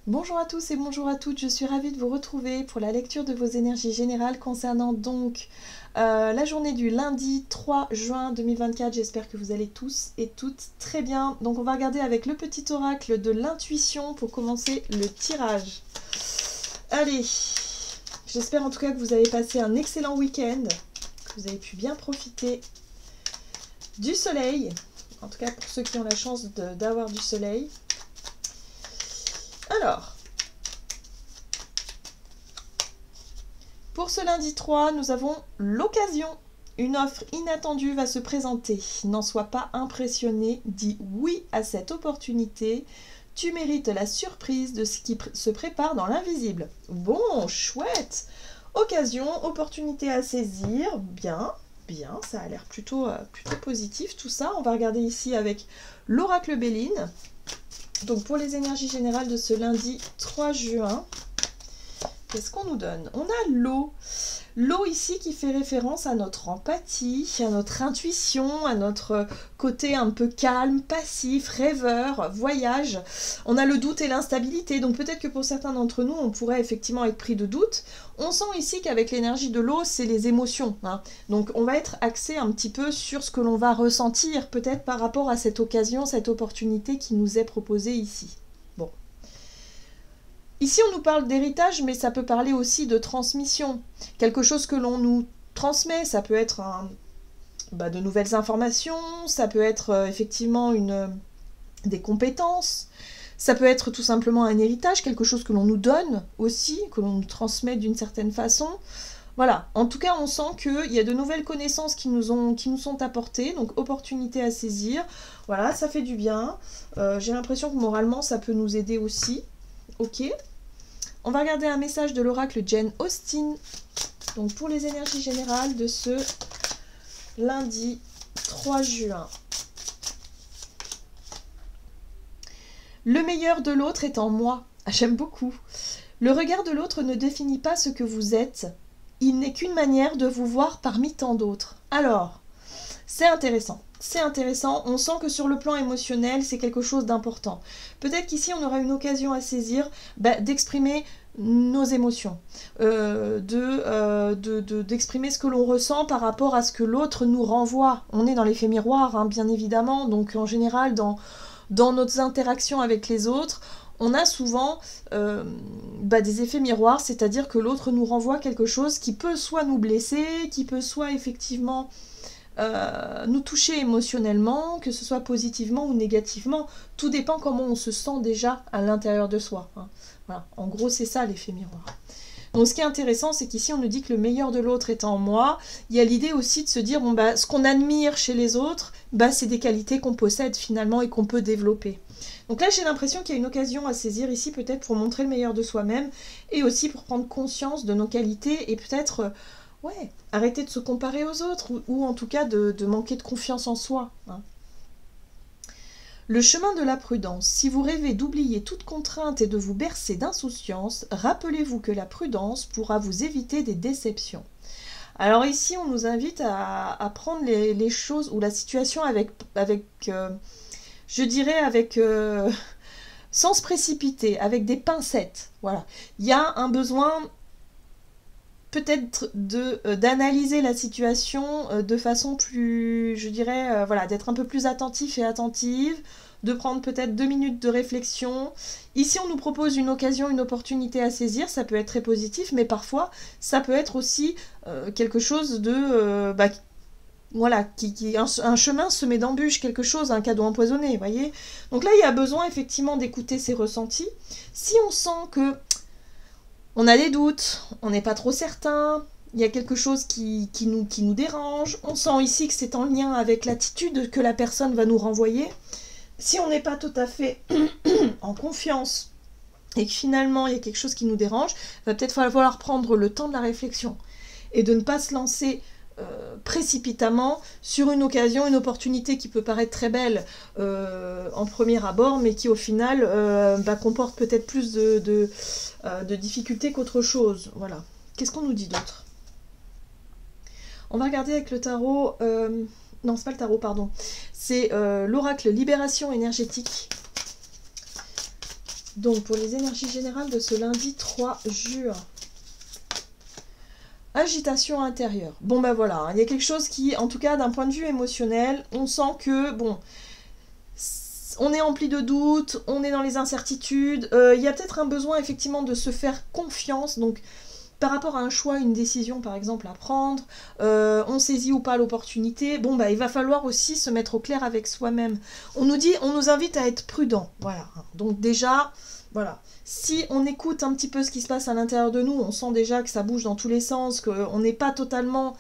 Bonjour à tous et bonjour à toutes, je suis ravie de vous retrouver pour la lecture de vos énergies générales concernant donc la journée du lundi 3 juin 2024. J'espère que vous allez tous et toutes très bien. Donc on va regarder avec le petit oracle de l'intuition pour commencer le tirage. Allez, j'espère en tout cas que vous avez passé un excellent week-end, que vous avez pu bien profiter du soleil, en tout cas pour ceux qui ont la chance d'avoir du soleil. Alors, pour ce lundi 3, nous avons l'occasion. Une offre inattendue va se présenter. N'en sois pas impressionné, dis oui à cette opportunité. Tu mérites la surprise de ce qui se prépare dans l'invisible. Bon, chouette. Occasion, opportunité à saisir. Bien, bien, ça a l'air plutôt positif tout ça. On va regarder ici avec l'oracle Béline. Donc pour les énergies générales de ce lundi 3 juin, qu'est-ce qu'on nous donne? On a l'eau. L'eau ici qui fait référence à notre empathie, à notre intuition, à notre côté un peu calme, passif, rêveur, voyage. On a le doute et l'instabilité, donc peut-être que pour certains d'entre nous, on pourrait effectivement être pris de doute. On sent ici qu'avec l'énergie de l'eau, c'est les émotions, hein. Donc on va être axé un petit peu sur ce que l'on va ressentir, peut-être par rapport à cette occasion, cette opportunité qui nous est proposée ici. Bon. Ici, on nous parle d'héritage, mais ça peut parler aussi de transmission. Quelque chose que l'on nous transmet, ça peut être de nouvelles informations, ça peut être effectivement des compétences, ça peut être tout simplement un héritage, quelque chose que l'on nous donne aussi, que l'on nous transmet d'une certaine façon. Voilà, en tout cas, on sent qu'il y a de nouvelles connaissances qui nous sont apportées, donc opportunité à saisir. Voilà, ça fait du bien. J'ai l'impression que moralement, ça peut nous aider aussi. Ok. On va regarder un message de l'oracle Jane Austen. Donc pour les énergies générales de ce lundi 3 juin. Le meilleur de l'autre est en moi. Ah, j'aime beaucoup. Le regard de l'autre ne définit pas ce que vous êtes. Il n'est qu'une manière de vous voir parmi tant d'autres. Alors, c'est intéressant. C'est intéressant, on sent que sur le plan émotionnel, c'est quelque chose d'important. Peut-être qu'ici, on aura une occasion à saisir d'exprimer nos émotions, d'exprimer ce que l'on ressent par rapport à ce que l'autre nous renvoie. On est dans l'effet miroir, hein, bien évidemment, donc en général, dans nos interactions avec les autres, on a souvent des effets miroirs, c'est-à-dire que l'autre nous renvoie quelque chose qui peut soit nous blesser, qui peut soit effectivement nous toucher émotionnellement, que ce soit positivement ou négativement. Tout dépend comment on se sent déjà à l'intérieur de soi, hein. Voilà. En gros, c'est ça l'effet miroir. Donc ce qui est intéressant, c'est qu'ici on nous dit que le meilleur de l'autre est en moi. Il y a l'idée aussi de se dire, ce qu'on admire chez les autres, c'est des qualités qu'on possède finalement et qu'on peut développer. Donc là, j'ai l'impression qu'il y a une occasion à saisir ici, peut-être pour montrer le meilleur de soi-même, et aussi pour prendre conscience de nos qualités, et peut-être arrêter de se comparer aux autres, ou en tout cas de manquer de confiance en soi, hein. Le chemin de la prudence. Si vous rêvez d'oublier toute contrainte et de vous bercer d'insouciance, rappelez-vous que la prudence pourra vous éviter des déceptions. Alors ici, on nous invite à prendre les choses ou la situation sans se précipiter, avec des pincettes. Voilà. Il y a un besoin peut-être d'analyser la situation de façon plus, d'être un peu plus attentif et attentive, de prendre peut-être 2 minutes de réflexion. Ici, on nous propose une occasion, une opportunité à saisir, ça peut être très positif, mais parfois, ça peut être aussi quelque chose de... un chemin semé d'embûches, quelque chose, un cadeau empoisonné, vous voyez. Donc là, il y a besoin effectivement d'écouter ses ressentis. Si on sent que on a des doutes, on n'est pas trop certain, il y a quelque chose qui nous dérange, on sent ici que c'est en lien avec l'attitude que la personne va nous renvoyer. Si on n'est pas tout à fait en confiance et que finalement il y a quelque chose qui nous dérange, il va peut-être falloir prendre le temps de la réflexion et de ne pas se lancer précipitamment sur une occasion, une opportunité qui peut paraître très belle en premier abord, mais qui au final comporte peut-être plus de difficultés qu'autre chose. Voilà. Qu'est-ce qu'on nous dit d'autre? On va regarder avec le tarot... non, c'est pas le tarot, pardon. C'est l'oracle Libération énergétique. Donc, pour les énergies générales de ce lundi 3 juin. Agitation intérieure. Bon, ben voilà, hein, il y a quelque chose qui, en tout cas, d'un point de vue émotionnel, on sent que, bon, on est empli de doutes, on est dans les incertitudes. Il y a peut-être un besoin, effectivement, de se faire confiance. Donc, par rapport à un choix, une décision, par exemple, à prendre, on saisit ou pas l'opportunité. Bon, bah, il va falloir aussi se mettre au clair avec soi-même. On nous invite à être prudent. Voilà. Donc, déjà, voilà. Si on écoute un petit peu ce qui se passe à l'intérieur de nous, on sent déjà que ça bouge dans tous les sens, qu'on n'est pas totalement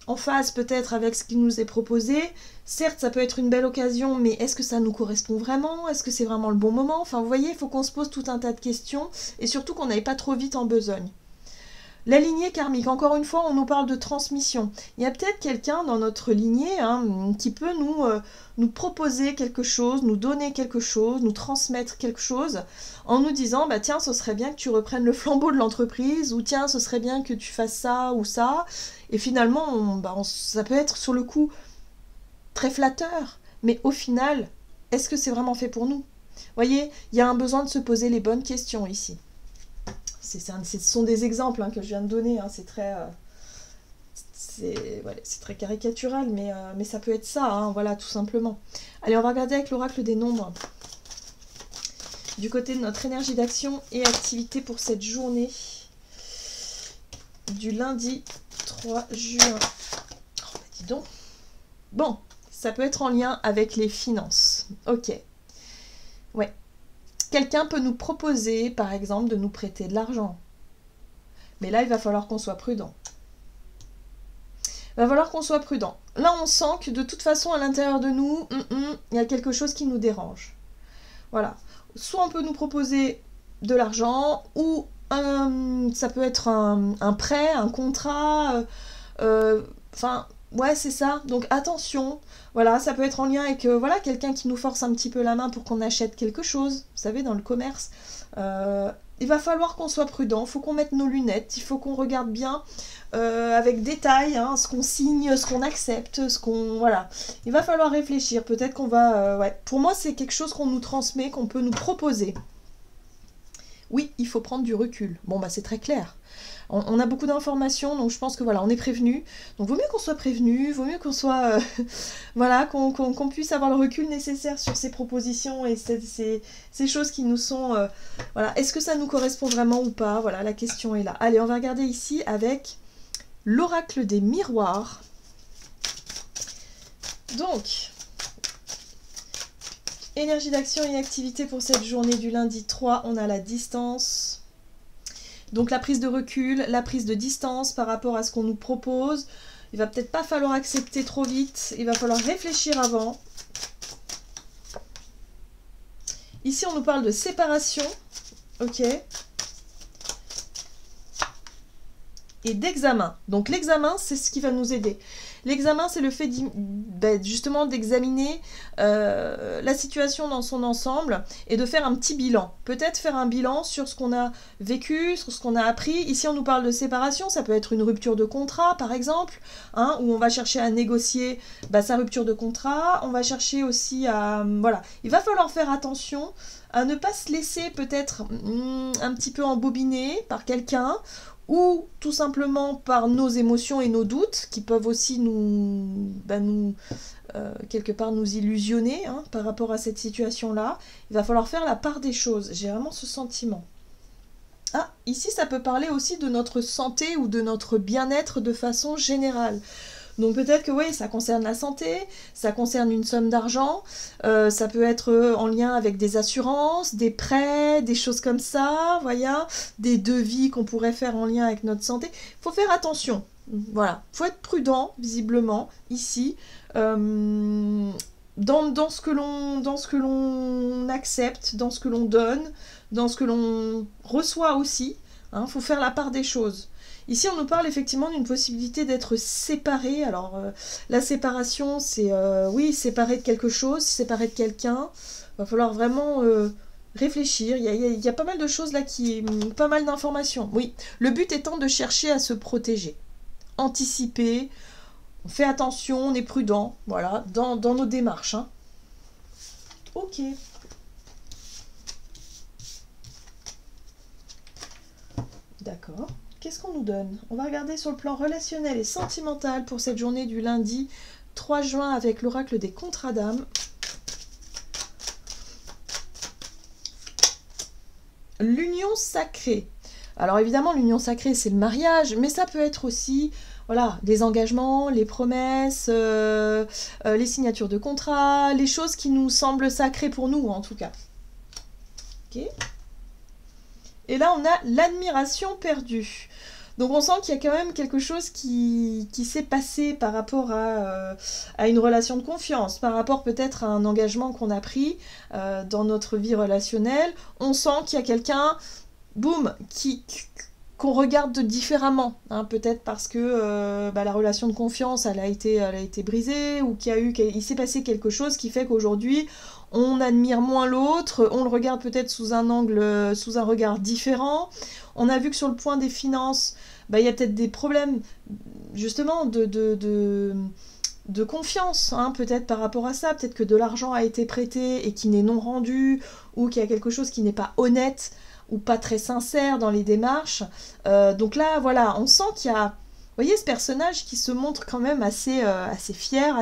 en phase peut-être avec ce qui nous est proposé. Certes, ça peut être une belle occasion, mais est-ce que ça nous correspond vraiment? Est-ce que c'est vraiment le bon moment? Enfin, vous voyez, il faut qu'on se pose tout un tas de questions, et surtout qu'on n'aille pas trop vite en besogne. La lignée karmique, encore une fois, on nous parle de transmission. Il y a peut-être quelqu'un dans notre lignée qui peut nous proposer quelque chose, nous donner quelque chose, nous transmettre quelque chose, en nous disant, bah tiens, ce serait bien que tu reprennes le flambeau de l'entreprise, ou tiens, ce serait bien que tu fasses ça ou ça. Et finalement, ça peut être sur le coup très flatteur, mais au final, est-ce que c'est vraiment fait pour nous? Vous voyez, il y a un besoin de se poser les bonnes questions ici. Ce sont des exemples que je viens de donner, c'est très, c'est très caricatural, mais ça peut être ça, voilà, tout simplement. Allez, on va regarder avec l'oracle des nombres. Du côté de notre énergie d'action et activité pour cette journée du lundi 3 juin. Oh, bah dis donc. Bon, ça peut être en lien avec les finances. Ok. Ouais. Quelqu'un peut nous proposer, par exemple, de nous prêter de l'argent. Mais là, il va falloir qu'on soit prudent. Il va falloir qu'on soit prudent. Là, on sent que de toute façon, à l'intérieur de nous, il y a quelque chose qui nous dérange. Voilà. Soit on peut nous proposer de l'argent, ou ça peut être un prêt, un contrat. Enfin, ouais, c'est ça. Donc attention. Voilà, ça peut être en lien avec voilà, quelqu'un qui nous force un petit peu la main pour qu'on achète quelque chose. Vous savez, dans le commerce. Il va falloir qu'on soit prudent. Il faut qu'on mette nos lunettes. Il faut qu'on regarde bien avec détail ce qu'on signe, ce qu'on accepte, ce qu'on... Voilà. Il va falloir réfléchir. Peut-être qu'on va... ouais. Pour moi, c'est quelque chose qu'on nous transmet, qu'on peut nous proposer. Oui, il faut prendre du recul. Bon, bah c'est très clair. On a beaucoup d'informations, donc je pense que voilà, on est prévenu. Donc vaut mieux qu'on soit prévenu, vaut mieux qu'on soit... voilà, qu'on puisse avoir le recul nécessaire sur ces propositions et ces choses qui nous sont... voilà, est-ce que ça nous correspond vraiment ou pas? Voilà, la question est là. Allez, on va regarder ici avec l'oracle des miroirs. Donc... énergie d'action et activité pour cette journée du lundi 3, on a la distance. Donc la prise de recul, la prise de distance par rapport à ce qu'on nous propose. Il va peut-être pas falloir accepter trop vite, il va falloir réfléchir avant. Ici on nous parle de séparation, ok. Et d'examen. Donc l'examen, c'est ce qui va nous aider. L'examen, c'est le fait justement d'examiner la situation dans son ensemble et de faire un petit bilan. Peut-être faire un bilan sur ce qu'on a vécu, sur ce qu'on a appris. Ici, on nous parle de séparation. Ça peut être une rupture de contrat, par exemple, où on va chercher à négocier sa rupture de contrat. On va chercher aussi à... voilà. Il va falloir faire attention à ne pas se laisser peut-être un petit peu embobiner par quelqu'un, ou tout simplement par nos émotions et nos doutes, qui peuvent aussi quelque part nous illusionner par rapport à cette situation-là. Il va falloir faire la part des choses. J'ai vraiment ce sentiment. Ah, ici, ça peut parler aussi de notre santé ou de notre bien-être de façon générale. Donc peut-être que oui, ça concerne la santé, ça concerne une somme d'argent, ça peut être en lien avec des assurances, des prêts, des choses comme ça, voyez, des devis qu'on pourrait faire en lien avec notre santé. Il faut faire attention, voilà, il faut être prudent, visiblement, ici, dans ce que l'on accepte, dans ce que l'on donne, dans ce que l'on reçoit aussi. Il faut faire la part des choses. Ici, on nous parle effectivement d'une possibilité d'être séparé. Alors, la séparation, c'est, oui, séparé de quelque chose, séparé de quelqu'un. Il va falloir vraiment réfléchir. Il y a pas mal de choses là, pas mal d'informations. Oui, le but étant de chercher à se protéger, anticiper. On fait attention, on est prudent, voilà, dans nos démarches. Ok. D'accord. Qu'est-ce qu'on nous donne? On va regarder sur le plan relationnel et sentimental pour cette journée du lundi 3 juin avec l'oracle des contrats d'âme. L'union sacrée. Alors évidemment, l'union sacrée, c'est le mariage, mais ça peut être aussi, voilà, les engagements, les promesses, les signatures de contrats, les choses qui nous semblent sacrées pour nous, en tout cas. Ok. Et là, on a l'admiration perdue. Donc on sent qu'il y a quand même quelque chose qui s'est passé par rapport à une relation de confiance, par rapport peut-être à un engagement qu'on a pris dans notre vie relationnelle. On sent qu'il y a quelqu'un, boum, qu'on regarde différemment, hein, peut-être parce que la relation de confiance elle a été brisée, ou il s'est passé quelque chose qui fait qu'aujourd'hui on admire moins l'autre, on le regarde peut-être sous un angle, sous un regard différent. On a vu que sur le point des finances, il y a peut-être des problèmes justement de confiance, hein, peut-être par rapport à ça, peut-être que de l'argent a été prêté et qui n'est non rendu, ou qu'il y a quelque chose qui n'est pas honnête ou pas très sincère dans les démarches. Donc là, voilà, on sent qu'il y a, vous voyez, ce personnage qui se montre quand même assez fier,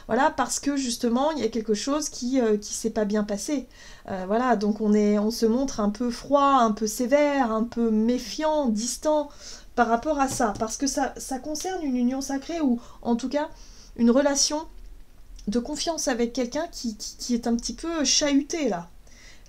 voilà, parce que justement, il y a quelque chose qui s'est pas bien passé. Voilà, donc on se montre un peu froid, un peu sévère, un peu méfiant, distant par rapport à ça, parce que ça concerne une union sacrée, ou en tout cas une relation de confiance avec quelqu'un qui est un petit peu chahuté là.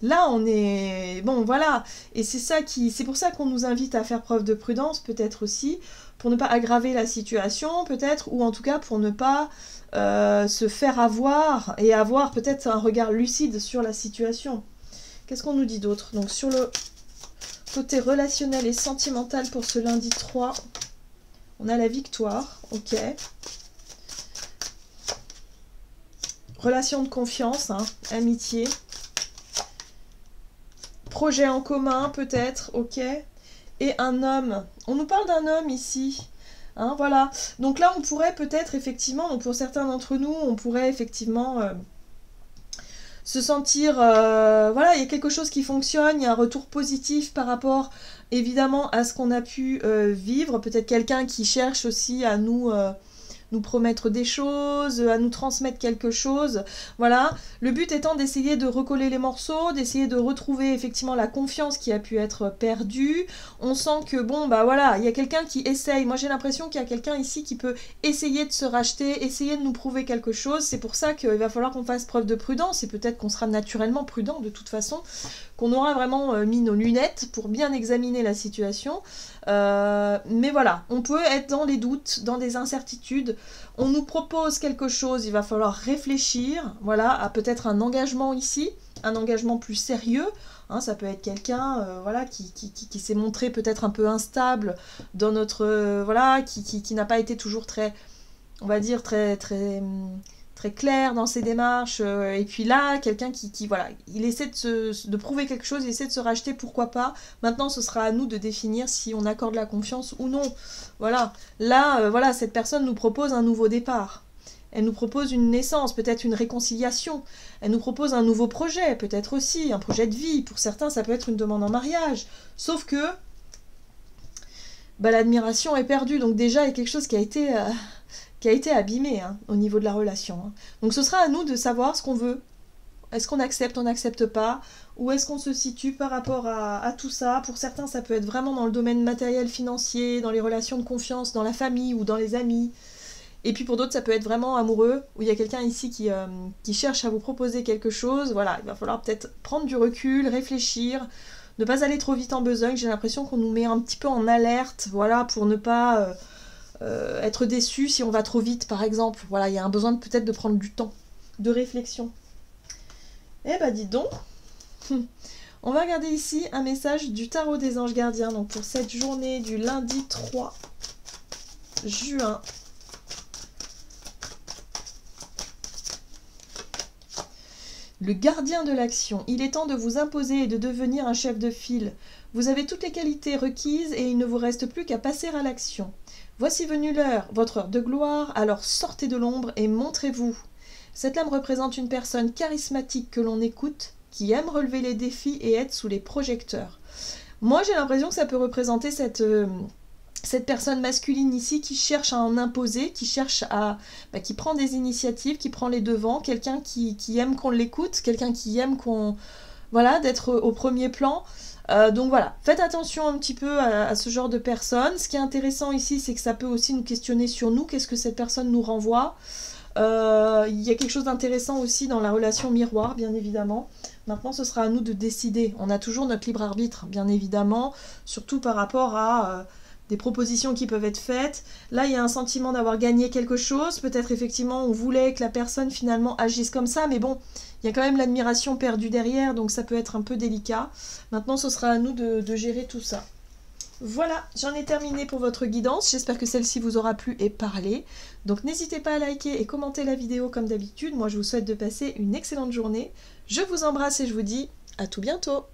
Là, on est... Bon, voilà. Et c'est pour ça qu'on nous invite à faire preuve de prudence, peut-être aussi, pour ne pas aggraver la situation, peut-être, ou en tout cas pour ne pas se faire avoir, et avoir peut-être un regard lucide sur la situation. Qu'est-ce qu'on nous dit d'autre? Donc, sur le côté relationnel et sentimental pour ce lundi 3, on a la victoire, ok. Relation de confiance, hein, amitié. Projet en commun, peut-être, ok. Et un homme. On nous parle d'un homme ici. Hein, voilà. Donc là, on pourrait peut-être, effectivement, donc pour certains d'entre nous, on pourrait effectivement se sentir... voilà, il y a quelque chose qui fonctionne, il y a un retour positif par rapport, évidemment, à ce qu'on a pu vivre. Peut-être quelqu'un qui cherche aussi à nous promettre des choses, à nous transmettre quelque chose. Voilà. Le but étant d'essayer de recoller les morceaux, d'essayer de retrouver effectivement la confiance qui a pu être perdue. On sent que, bon, voilà, il y a quelqu'un qui essaye. Moi, j'ai l'impression qu'il y a quelqu'un ici qui peut essayer de se racheter, essayer de nous prouver quelque chose. C'est pour ça qu'il va falloir qu'on fasse preuve de prudence, et peut-être qu'on sera naturellement prudent de toute façon, qu'on aura vraiment mis nos lunettes pour bien examiner la situation. Mais voilà, on peut être dans les doutes, dans des incertitudes. On nous propose quelque chose, il va falloir réfléchir, voilà, à peut-être un engagement ici, un engagement plus sérieux. Hein, ça peut être quelqu'un voilà, qui s'est montré peut-être un peu instable dans notre... voilà, qui n'a pas été toujours très, on va dire, très clair dans ses démarches, et puis là, quelqu'un qui voilà, il essaie de prouver quelque chose, il essaie de se racheter, pourquoi pas. Maintenant, ce sera à nous de définir si on accorde la confiance ou non. Voilà, là, voilà, cette personne nous propose un nouveau départ. Elle nous propose une naissance, peut-être une réconciliation. Elle nous propose un nouveau projet, peut-être aussi, un projet de vie. Pour certains, ça peut être une demande en mariage. Sauf que l'admiration est perdue, donc déjà, il y a quelque chose qui a été abîmé, hein, au niveau de la relation. Hein. Donc ce sera à nous de savoir ce qu'on veut. Est-ce qu'on accepte, on n'accepte pas? Où est-ce qu'on se situe par rapport à tout ça? Pour certains, ça peut être vraiment dans le domaine matériel, financier, dans les relations de confiance, dans la famille ou dans les amis. Et puis pour d'autres, ça peut être vraiment amoureux, où il y a quelqu'un ici qui cherche à vous proposer quelque chose. Voilà, il va falloir peut-être prendre du recul, réfléchir, ne pas aller trop vite en besogne. J'ai l'impression qu'on nous met un petit peu en alerte, voilà, pour ne pas... être déçu si on va trop vite, par exemple. Voilà, il y a un besoin peut-être de prendre du temps, de réflexion. Eh ben, dis donc. On va regarder ici un message du tarot des anges gardiens, donc pour cette journée du lundi 3 juin. Le gardien de l'action. Il est temps de vous imposer et de devenir un chef de file. Vous avez toutes les qualités requises et il ne vous reste plus qu'à passer à l'action. Voici venue l'heure, votre heure de gloire, alors sortez de l'ombre et montrez-vous. Cette lame représente une personne charismatique que l'on écoute, qui aime relever les défis et être sous les projecteurs. Moi, j'ai l'impression que ça peut représenter cette personne masculine ici qui cherche à en imposer, qui cherche à... qui prend des initiatives, qui prend les devants, quelqu'un qui aime qu'on l'écoute, quelqu'un qui aime qu'on... Voilà, d'être au premier plan. Donc voilà, faites attention un petit peu à ce genre de personnes. Ce qui est intéressant ici, c'est que ça peut aussi nous questionner sur nous, qu'est-ce que cette personne nous renvoie. Il y a quelque chose d'intéressant aussi dans la relation miroir, bien évidemment. Maintenant, ce sera à nous de décider. On a toujours notre libre arbitre, bien évidemment, surtout par rapport à des propositions qui peuvent être faites. Là, il y a un sentiment d'avoir gagné quelque chose. Peut-être effectivement, on voulait que la personne finalement agisse comme ça, mais bon, il y a quand même l'admiration perdue derrière, donc ça peut être un peu délicat. Maintenant, ce sera à nous de gérer tout ça. Voilà, j'en ai terminé pour votre guidance. J'espère que celle-ci vous aura plu et parlé. Donc n'hésitez pas à liker et commenter la vidéo comme d'habitude. Moi, je vous souhaite de passer une excellente journée. Je vous embrasse et je vous dis à tout bientôt.